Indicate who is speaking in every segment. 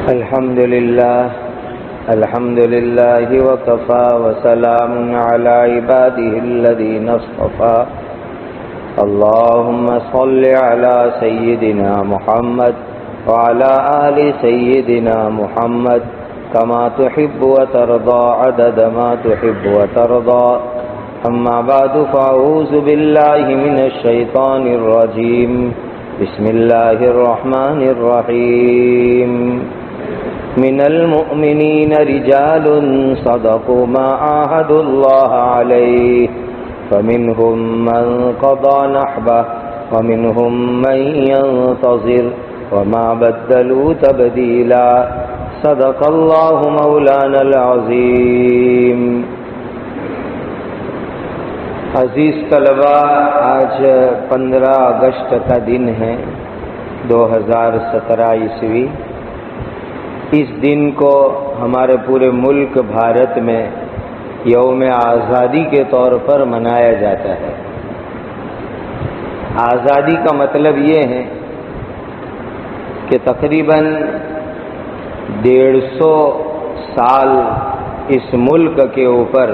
Speaker 1: الحمد لله وكفى وسلام على عباده الذين اصطفى اللهم صل على سيدنا محمد وعلى آل سيدنا محمد كما تحب وترضى عدد ما تحب وترضى أما بعد فأعوذ بالله من الشيطان الرجيم بسم الله الرحمن الرحيم من المؤمنين رجال صدقوا ما عاهدوا الله عليه فمنهم من قضى نحبه ومنهم من ينتظر وما بدلوا تبديلا صدق الله مولانا العظيم. عزیز طلباء، آج 15 اگست کا دن ہے 2017 عیسوی. اس دن کو ہمارے پورے ملک بھارت میں یوم آزادی کے طور پر منایا جاتا ہے. آزادی کا مطلب یہ ہے کہ تقریباً 150 سال اس ملک کے اوپر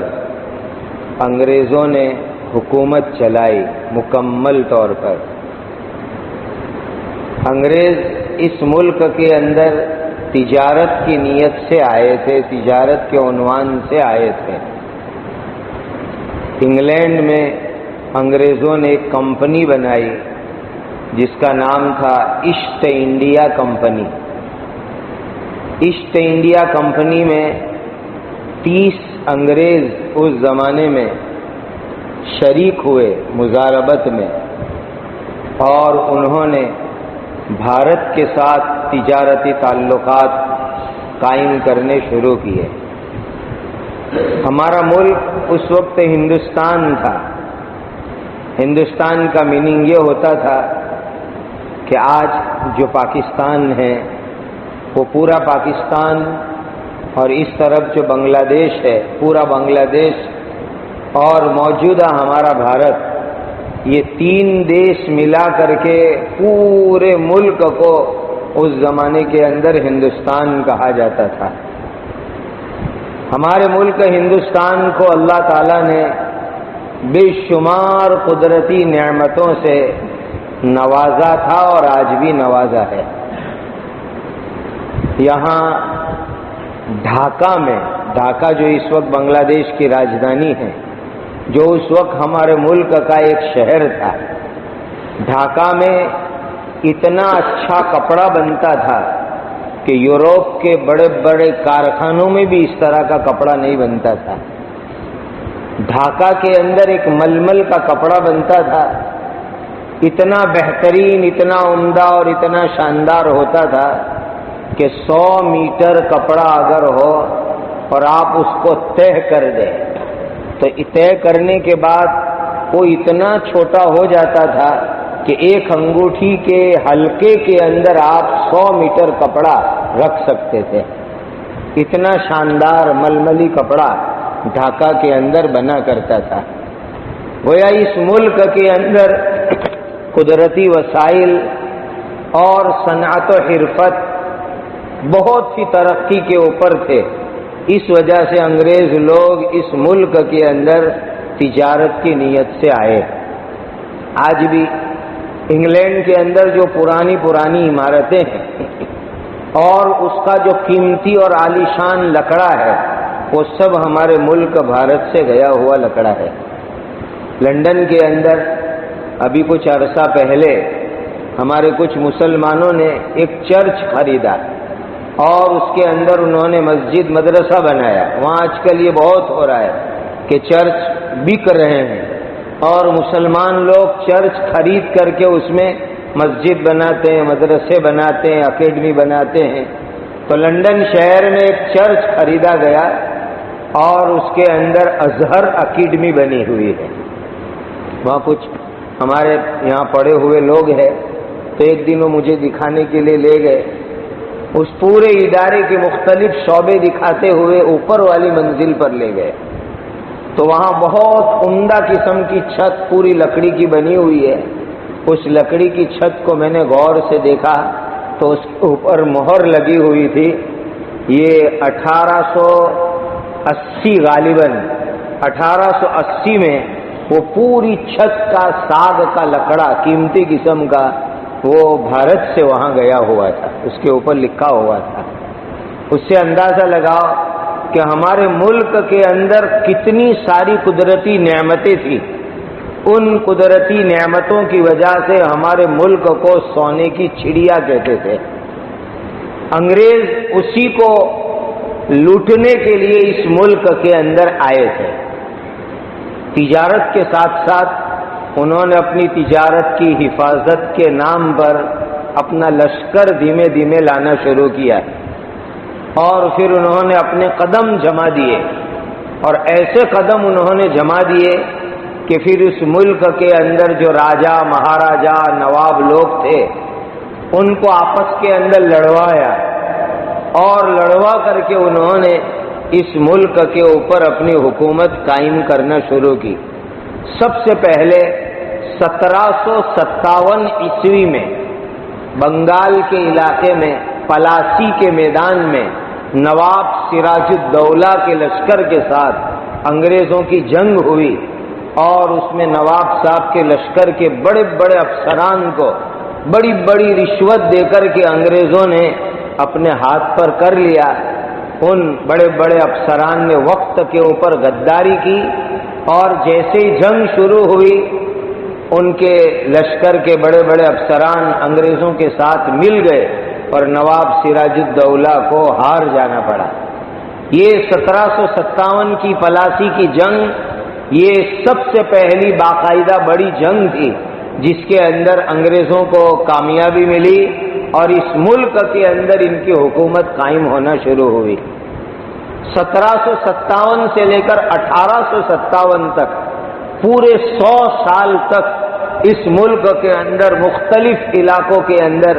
Speaker 1: انگریزوں نے حکومت چلائی مکمل طور پر. انگریز اس ملک کے اندر تجارت کی نیت سے آئے تھے، تجارت کے عنوان سے آئے تھے. انگلینڈ میں انگریزوں نے ایک کمپنی بنائی جس کا نام تھا East India company. East India company میں 30 انگریز اس زمانے میں شریک ہوئے مضاربت میں، اور انہوں نے بھارت کے ساتھ تجارتی تعلقات قائم کرنے شروع کیے. ہمارا ملک اس وقت ہندوستان تھا. ہندوستان کا میننگ یہ ہوتا تھا کہ آج جو پاکستان ہے وہ پورا پاکستان، اور اس طرف جو بنگلہ دیش ہے پورا بنگلہ دیش، اور موجودہ ہمارا بھارت، یہ 3 دیش ملا کر کے پورے ملک کو اس زمانے کے اندر ہندوستان کہا جاتا تھا. ہمارے ملک ہندوستان کو اللہ تعالیٰ نے بے شمار قدرتی نعمتوں سے نوازا تھا اور آج بھی نوازا ہے. یہاں ڈھاکہ میں، ڈھاکہ جو اس وقت بنگلہ دیش کی راجدھانی ہے، جو اس وقت ہمارے ملک کا ایک شہر تھا، ڈھاکہ میں اتنا اچھا کپڑا بنتا تھا کہ یوروپ کے بڑے بڑے کارخانوں میں بھی اس طرح کا کپڑا نہیں بنتا تھا. ڈھاکہ کے اندر ایک ململ کا کپڑا بنتا تھا، اتنا بہترین، اتنا عمدہ اور اتنا شاندار ہوتا تھا کہ 100 میٹر کپڑا اگر ہو اور آپ اس کو طے کر دیں تو طے کرنے کے بعد وہ اتنا چھوٹا ہو جاتا تھا کہ ایک انگوٹھی کے حلقے کے اندر آپ 100 میٹر کپڑا رکھ سکتے تھے. اتنا شاندار ململی کپڑا ڈھاکہ کے اندر بنا کرتا تھا. گویا اس ملک کے اندر قدرتی وسائل اور صنعت و حرفت بہت سی ترقی کے اوپر تھے. اس وجہ سے انگریز لوگ اس ملک کے اندر تجارت کی نیت سے آئے. آج بھی انگلینڈ کے اندر جو پرانی عمارتیں ہیں اور اس کا جو قیمتی اور عالیشان لکڑا ہے وہ سب ہمارے ملک بھارت سے گیا ہوا لکڑا ہے. لندن کے اندر ابھی کچھ عرصہ پہلے ہمارے کچھ مسلمانوں نے ایک چرچ خریدا اور اس کے اندر انہوں نے مسجد مدرسہ بنایا. وہاں آج کل یہ بہت ہو رہا ہے کہ چرچ بک رہے ہیں اور مسلمان لوگ چرچ خرید کر کے اس میں مسجد بناتے ہیں، مدرسے بناتے ہیں، اکیڈمی بناتے ہیں. تو لندن شہر میں ایک چرچ خریدا گیا اور اس کے اندر ازہر اکیڈمی بنی ہوئی ہے. وہاں کچھ ہمارے یہاں پڑھے ہوئے لوگ ہیں تو ایک دن وہ مجھے دکھانے کے لیے لے گئے. اس پورے ادارے کے مختلف شعبے دکھاتے ہوئے اوپر والی منزل پر لے گئے. تو وہاں بہت عمدہ قسم کی چھت پوری لکڑی کی بنی ہوئی ہے. اس لکڑی کی چھت کو میں نے غور سے دیکھا تو اس کے اوپر مہر لگی ہوئی تھی. یہ 1880 غالباً 1880 میں وہ پوری چھت کا ساگ کا لکڑا قیمتی قسم کا وہ بھارت سے وہاں گیا ہوا تھا، اس کے اوپر لکھا ہوا تھا. اس سے اندازہ لگاؤ کہ ہمارے ملک کے اندر کتنی ساری قدرتی نعمتیں تھیں. ان قدرتی نعمتوں کی وجہ سے ہمارے ملک کو سونے کی چڑیا کہتے تھے. انگریز اسی کو لوٹنے کے لیے اس ملک کے اندر آئے تھے. تجارت کے ساتھ ساتھ انہوں نے اپنی تجارت کی حفاظت کے نام پر اپنا لشکر دھیمے دھیمے لانا شروع کیا اور پھر انہوں نے اپنے قدم جما دیے، اور ایسے قدم انہوں نے جما دیے کہ پھر اس ملک کے اندر جو راجا مہاراجا نواب لوگ تھے ان کو آپس کے اندر لڑوایا، اور لڑوا کر کے انہوں نے اس ملک کے اوپر اپنی حکومت قائم کرنا شروع کی. سب سے پہلے 1757 عیسوی میں بنگال کے علاقے میں پلاسی کے میدان میں نواب سراج الدولہ کے لشکر کے ساتھ انگریزوں کی جنگ ہوئی، اور اس میں نواب صاحب کے لشکر کے بڑے بڑے افسران کو بڑی بڑی رشوت دے کر کے انگریزوں نے اپنے ہاتھ پر کر لیا. ان بڑے بڑے افسران نے وقت کے اوپر غداری کی، اور جیسے ہی جنگ شروع ہوئی ان کے لشکر کے بڑے بڑے افسران انگریزوں کے ساتھ مل گئے اور نواب سراج الدولہ کو ہار جانا پڑا. یہ 1757 کی پلاسی کی جنگ یہ سب سے پہلی باقاعدہ بڑی جنگ تھی جس کے اندر انگریزوں کو کامیابی ملی اور اس ملک کے اندر ان کی حکومت قائم ہونا شروع ہوئی. 1757 سے لے کر 1857 تک پورے 100 سال تک اس ملک کے اندر مختلف علاقوں کے اندر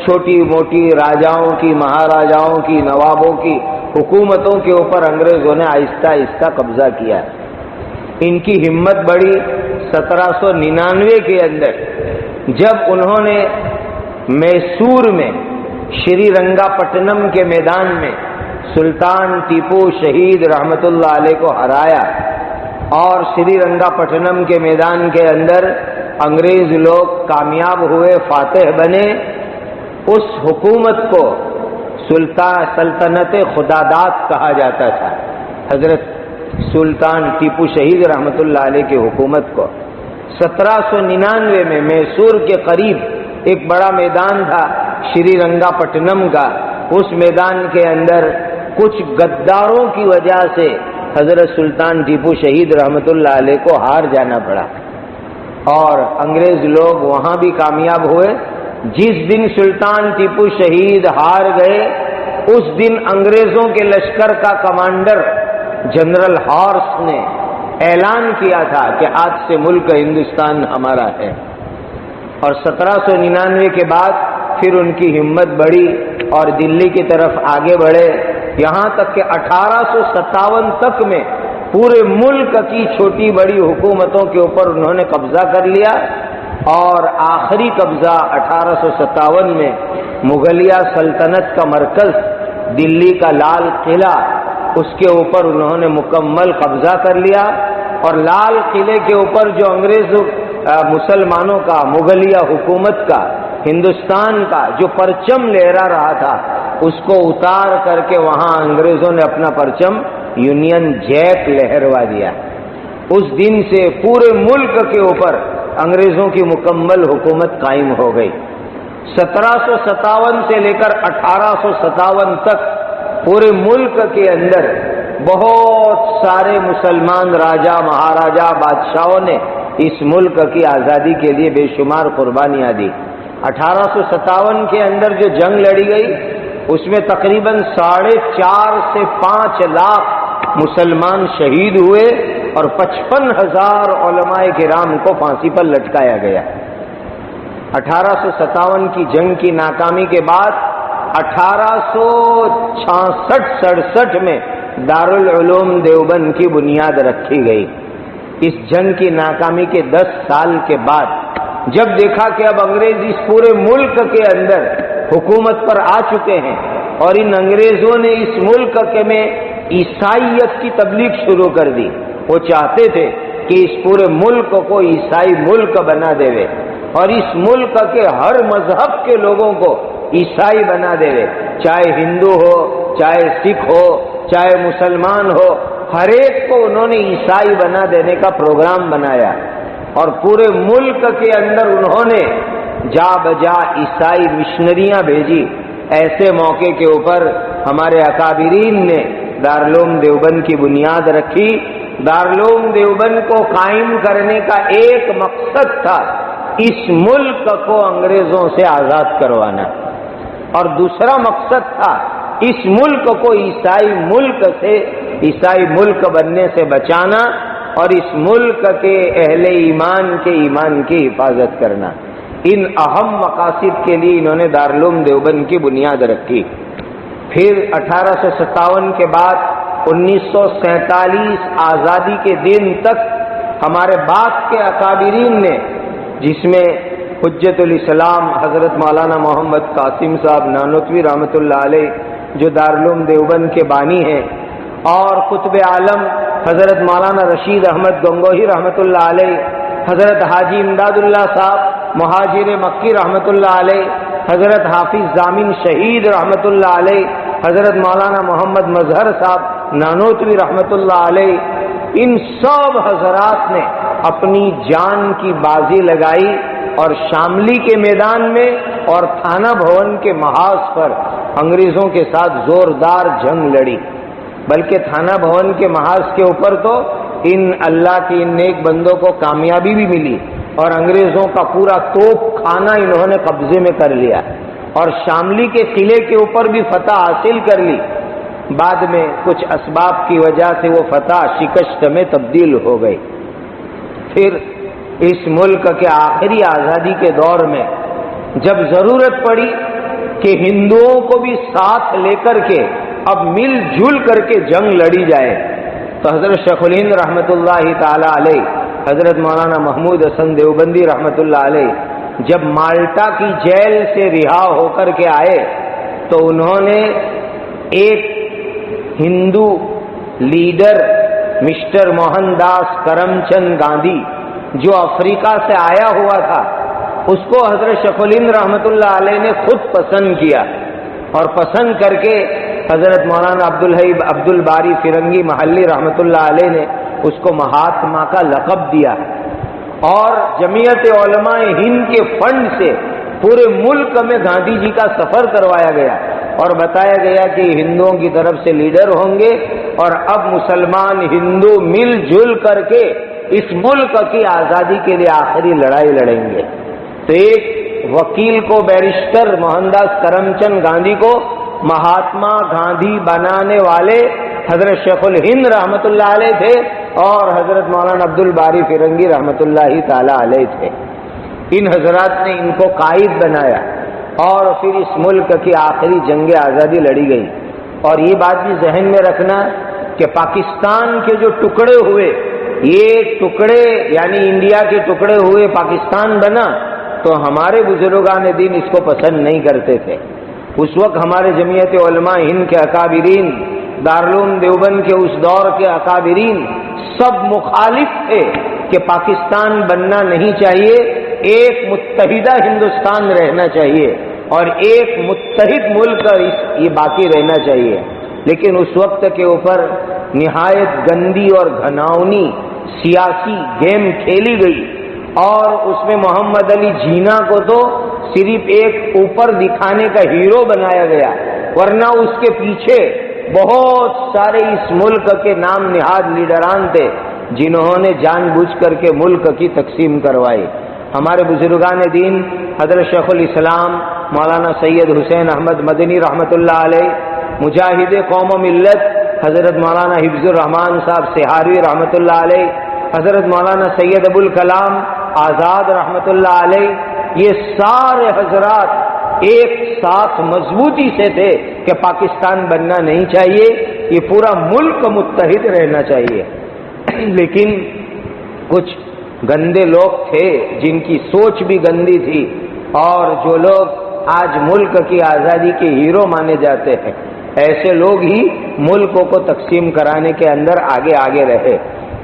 Speaker 1: چھوٹی موٹی راجاؤں کی، مہاراجاؤں کی، نوابوں کی حکومتوں کے اوپر انگریزوں نے آہستہ آہستہ قبضہ کیا. ان کی ہمت بڑی 1799 کے اندر جب انہوں نے میسور میں شری رنگا پٹنم کے میدان میں سلطان ٹیپو شہید رحمت اللہ علیہ کو ہرایا، اور شری رنگا پٹنم کے میدان کے اندر انگریز لوگ کامیاب ہوئے، فاتح بنے. اس حکومت کو سلطنت خداداد کہا جاتا تھا، حضرت سلطان ٹیپو شہید رحمت اللہ علیہ کی حکومت کو. 1799 میں میسور کے قریب ایک بڑا میدان تھا شری رنگا پٹنم کا. اس میدان کے اندر کچھ غداروں کی وجہ سے حضرت سلطان ٹیپو شہید رحمت اللہ علیہ کو ہار جانا پڑا، اور انگریز لوگ وہاں بھی کامیاب ہوئے. جس دن سلطان ٹیپو شہید ہار گئے اس دن انگریزوں کے لشکر کا کمانڈر جنرل ہارس نے اعلان کیا تھا کہ آج سے ملک ہندوستان ہمارا ہے. اور 1799 کے بعد پھر ان کی ہمت بڑھی اور دلی کی طرف آگے بڑھے، یہاں تک کہ 1857 تک میں پورے ملک کی چھوٹی بڑی حکومتوں کے اوپر انہوں نے قبضہ کر لیا. اور آخری قبضہ 1857 میں مغلیہ سلطنت کا مرکز دلی کا لال قلعہ، اس کے اوپر انہوں نے مکمل قبضہ کر لیا. اور لال قلعے کے اوپر جو انگریز مسلمانوں کا، مغلیہ حکومت کا، ہندوستان کا جو پرچم لہرا رہا تھا اس کو اتار کر کے وہاں انگریزوں نے اپنا پرچم یونین جیک لہروا دیا. اس دن سے پورے ملک کے اوپر انگریزوں کی مکمل حکومت قائم ہو گئی. 1757 سے لے کر 1857 تک پورے ملک کے اندر بہت سارے مسلمان راجا مہاراجا بادشاہوں نے اس ملک کی آزادی کے لیے بے شمار قربانیاں دی. 1857 کے اندر جو جنگ لڑی گئی اس میں تقریباً 4.5 سے 5 لاکھ مسلمان شہید ہوئے اور 55,000 علماء کرام کو پھانسی پر لٹکایا گیا. 1857 کی جنگ کی ناکامی کے بعد 1866-67 میں دارالعلوم دیوبند کی بنیاد رکھی گئی. اس جنگ کی ناکامی کے 10 سال کے بعد جب دیکھا کہ اب انگریز اس پورے ملک کے اندر حکومت پر آ چکے ہیں، اور ان انگریزوں نے اس ملک میں عیسائیت کی تبلیغ شروع کر دی۔ وہ چاہتے تھے کہ اس پورے ملک کو عیسائی ملک بنا دے، اور اس ملک کے ہر مذہب کے لوگوں کو عیسائی بنا دے، چاہے ہندو ہو، چاہے سکھ ہو، چاہے مسلمان ہو، ہر ایک کو انہوں نے عیسائی بنا دینے کا پروگرام بنایا، اور پورے ملک کے اندر انہوں نے جا بجا عیسائی مشنریاں بھیجی۔ ایسے موقع کے اوپر ہمارے اکابرین نے دارالعلوم دیوبند کی بنیاد رکھی۔ دارالعلوم دیوبند کو قائم کرنے کا ایک مقصد تھا اس ملک کو انگریزوں سے آزاد کروانا، اور دوسرا مقصد تھا اس ملک کو عیسائی ملک سے، عیسائی ملک بننے سے بچانا، اور اس ملک کے اہل ایمان کے ایمان کی حفاظت کرنا۔ ان اہم مقاصد کے لیے انہوں نے دارالعلوم دیوبند کی بنیاد رکھی۔ پھر 1857 کے بعد 1947 آزادی کے دن تک ہمارے بعد کے اکابرین نے، جس میں حجت الاسلام حضرت مولانا محمد قاسم صاحب نانوتوی رحمۃ اللہ علیہ جو دارالعلوم دیوبند کے بانی ہیں، اور قطب عالم حضرت مولانا رشید احمد گنگوہی رحمۃ اللہ علیہ، حضرت حاجی امداد اللہ صاحب مہاجر مکی رحمۃ اللہ علیہ، حضرت حافظ ضامن شہید رحمۃ اللہ علیہ، حضرت مولانا محمد مظہر صاحب نانوتوی رحمۃ اللہ علیہ، ان سب حضرات نے اپنی جان کی بازی لگائی، اور شاملی کے میدان میں اور تھانہ بھون کے محاذ پر انگریزوں کے ساتھ زوردار جنگ لڑی۔ بلکہ تھانہ بھون کے محاذ کے اوپر تو ان اللہ کے ان نیک بندوں کو کامیابی بھی ملی، اور انگریزوں کا پورا توپ خانہ انہوں نے قبضے میں کر لیا، اور شاملی کے قلعے کے اوپر بھی فتح حاصل کر لی۔ بعد میں کچھ اسباب کی وجہ سے وہ فتح شکست میں تبدیل ہو گئی۔ پھر اس ملک کے آخری آزادی کے دور میں جب ضرورت پڑی کہ ہندوؤں کو بھی ساتھ لے کر کے اب مل جل کر کے جنگ لڑی جائے، تو حضرت شیخ الہند رحمۃ اللہ تعالی علیہ، حضرت مولانا محمود حسن دیوبندی رحمۃ اللہ علیہ جب مالٹا کی جیل سے رہا ہو کر کے آئے، تو انہوں نے ایک ہندو لیڈر مسٹر موہن داس کرم چند گاندھی جو افریقہ سے آیا ہوا تھا، اس کو حضرت شیخ الہند رحمۃ اللہ علیہ نے خود پسند کیا، اور پسند کر کے حضرت مولانا عبد الباری فرنگی محلی رحمۃ اللہ علیہ نے اس کو مہاتما کا لقب دیا، اور جمعیت علماء ہند کے فنڈ سے پورے ملک میں گاندھی جی کا سفر کروایا گیا، اور بتایا گیا کہ ہندوؤں کی طرف سے لیڈر ہوں گے، اور اب مسلمان ہندو مل جل کر کے اس ملک کی آزادی کے لیے آخری لڑائی لڑیں گے۔ تو ایک وکیل کو، بیرسٹر موہن داس کرم چند گاندھی کو مہاتما گاندھی بنانے والے حضرت شیخ الہند رحمۃ اللہ علیہ تھے، اور حضرت مولانا عبد الباری فرنگی رحمۃ اللہ تعالی علیہ تھے۔ ان حضرات نے ان کو قائد بنایا، اور پھر اس ملک کی آخری جنگ آزادی لڑی گئی۔ اور یہ بات بھی ذہن میں رکھنا کہ پاکستان کے جو ٹکڑے ہوئے، یہ ٹکڑے یعنی انڈیا کے ٹکڑے ہوئے پاکستان بنا، تو ہمارے بزرگان دین اس کو پسند نہیں کرتے تھے۔ اس وقت ہمارے جمعیت علماء ہند کے اکابرین، دارالعلوم دیوبند کے اس دور کے اکابرین سب مخالف تھے کہ پاکستان بننا نہیں چاہیے، ایک متحدہ ہندوستان رہنا چاہیے، اور ایک متحد ملک یہ باقی رہنا چاہیے۔ لیکن اس وقت کے اوپر نہایت گندی اور گھناؤنی سیاسی گیم کھیلی گئی، اور اس میں محمد علی جینا کو تو صرف ایک اوپر دکھانے کا ہیرو بنایا گیا، ورنہ اس کے پیچھے بہت سارے اس ملک کے نام نہاد لیڈران تھے جنہوں نے جان بوجھ کر کے ملک کی تقسیم کروائی۔ ہمارے بزرگان دین حضرت شیخ الاسلام مولانا سید حسین احمد مدنی رحمۃ اللہ علیہ، مجاہد قوم و ملت حضرت مولانا حفظ الرحمان صاحب سہاروی رحمۃ اللہ علیہ، حضرت مولانا سید ابوالکلام آزاد رحمۃ اللہ علیہ، یہ سارے حضرات ایک ساتھ مضبوطی سے تھے کہ پاکستان بننا نہیں چاہیے، یہ پورا ملک متحد رہنا چاہیے۔ لیکن کچھ گندے لوگ تھے جن کی سوچ بھی گندی تھی، اور جو لوگ آج ملک کی آزادی کے ہیرو مانے جاتے ہیں، ایسے لوگ ہی ملکوں کو تقسیم کرانے کے اندر آگے آگے رہے۔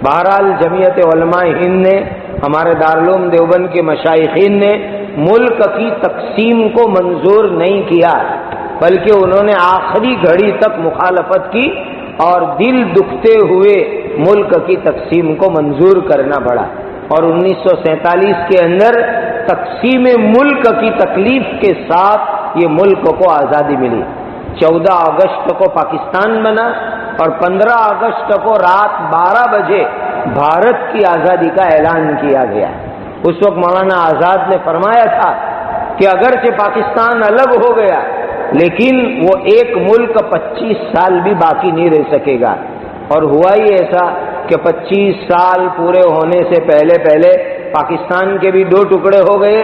Speaker 1: بہرحال جمعیت علماء ہند نے، ہمارے دارالعلوم دیوبند کے مشائخین نے ملک کی تقسیم کو منظور نہیں کیا، بلکہ انہوں نے آخری گھڑی تک مخالفت کی اور دل دکھتے ہوئے ملک کی تقسیم کو منظور کرنا پڑا، اور 1947 کے اندر تقسیم ملک کی تکلیف کے ساتھ یہ ملک کو آزادی ملی۔ 14 اگست کو پاکستان بنا اور 15 اگست کو رات 12 بجے بھارت کی آزادی کا اعلان کیا گیا۔ اس وقت مولانا آزاد نے فرمایا تھا کہ اگرچہ پاکستان الگ ہو گیا لیکن وہ ایک ملک 25 سال بھی باقی نہیں رہ سکے گا، اور ہوا ہی ایسا کہ 25 سال پورے ہونے سے پہلے پہلے پاکستان کے بھی 2 ٹکڑے ہو گئے،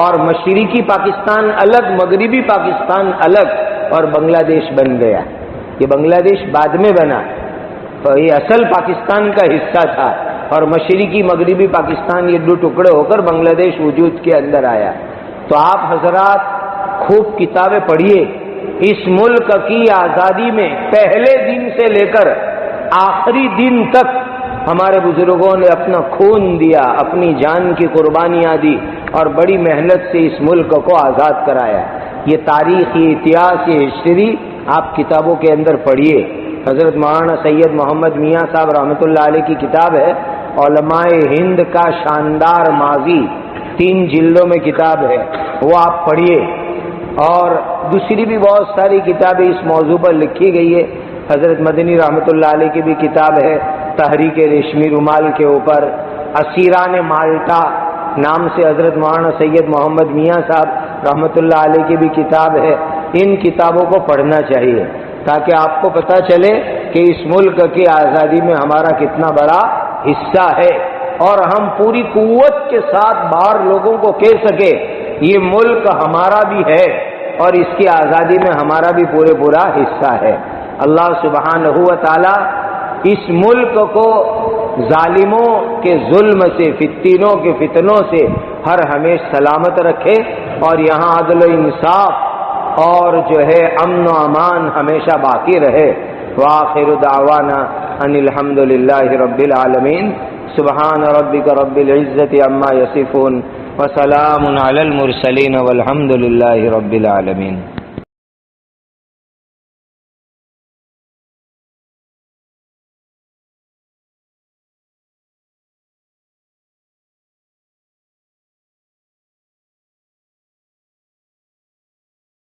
Speaker 1: اور مشرقی پاکستان الگ، مغربی پاکستان الگ، اور بنگلہ دیش بن گیا۔ یہ بنگلہ دیش بعد میں بنا، تو یہ اصل پاکستان کا حصہ تھا، اور مشرقی مغربی پاکستان یہ 2 ٹکڑے ہو کر بنگلہ دیش وجود کے اندر آیا۔ تو آپ حضرات خوب کتابیں پڑھیے، اس ملک کی آزادی میں پہلے دن سے لے کر آخری دن تک ہمارے بزرگوں نے اپنا خون دیا، اپنی جان کی قربانیاں دی، اور بڑی محنت سے اس ملک کو آزاد کرایا۔ یہ تاریخ، یہ اتہاس، یہ ہسٹری آپ کتابوں کے اندر پڑھیے۔ حضرت مولانا سید محمد میاں صاحب رحمۃ اللہ علیہ کی کتاب ہے علماء ہند کا شاندار ماضی، 3 جلدوں میں کتاب ہے، وہ آپ پڑھیے۔ اور دوسری بھی بہت ساری کتابیں اس موضوع پر لکھی گئی ہے۔ حضرت مدنی رحمۃ اللہ علیہ کی بھی کتاب ہے تحریک ریشمی رومال کے اوپر، اسیران مالٹا نام سے حضرت مولانا سید محمد میاں صاحب رحمۃ اللہ علیہ کی بھی کتاب ہے۔ ان کتابوں کو پڑھنا چاہیے تاکہ آپ کو پتہ چلے کہ اس ملک کی آزادی میں ہمارا کتنا بڑا حصہ ہے، اور ہم پوری قوت کے ساتھ باہر لوگوں کو کہہ سکے یہ ملک ہمارا بھی ہے اور اس کی آزادی میں ہمارا بھی پورا حصہ ہے۔ اللہ سبحانہ و تعالی اس ملک کو ظالموں کے ظلم سے، فتنوں کے فتنوں سے ہر ہمیشہ سلامت رکھے، اور یہاں عدل و انصاف اور جو ہے امن و امان ہمیشہ باقی رہے۔ وآخر دعوانا ان الحمد للہ رب العالمین۔ سبحان ربک رب العزت عما یصفون وسلام علی المرسلین والحمد للہ رب العالمین۔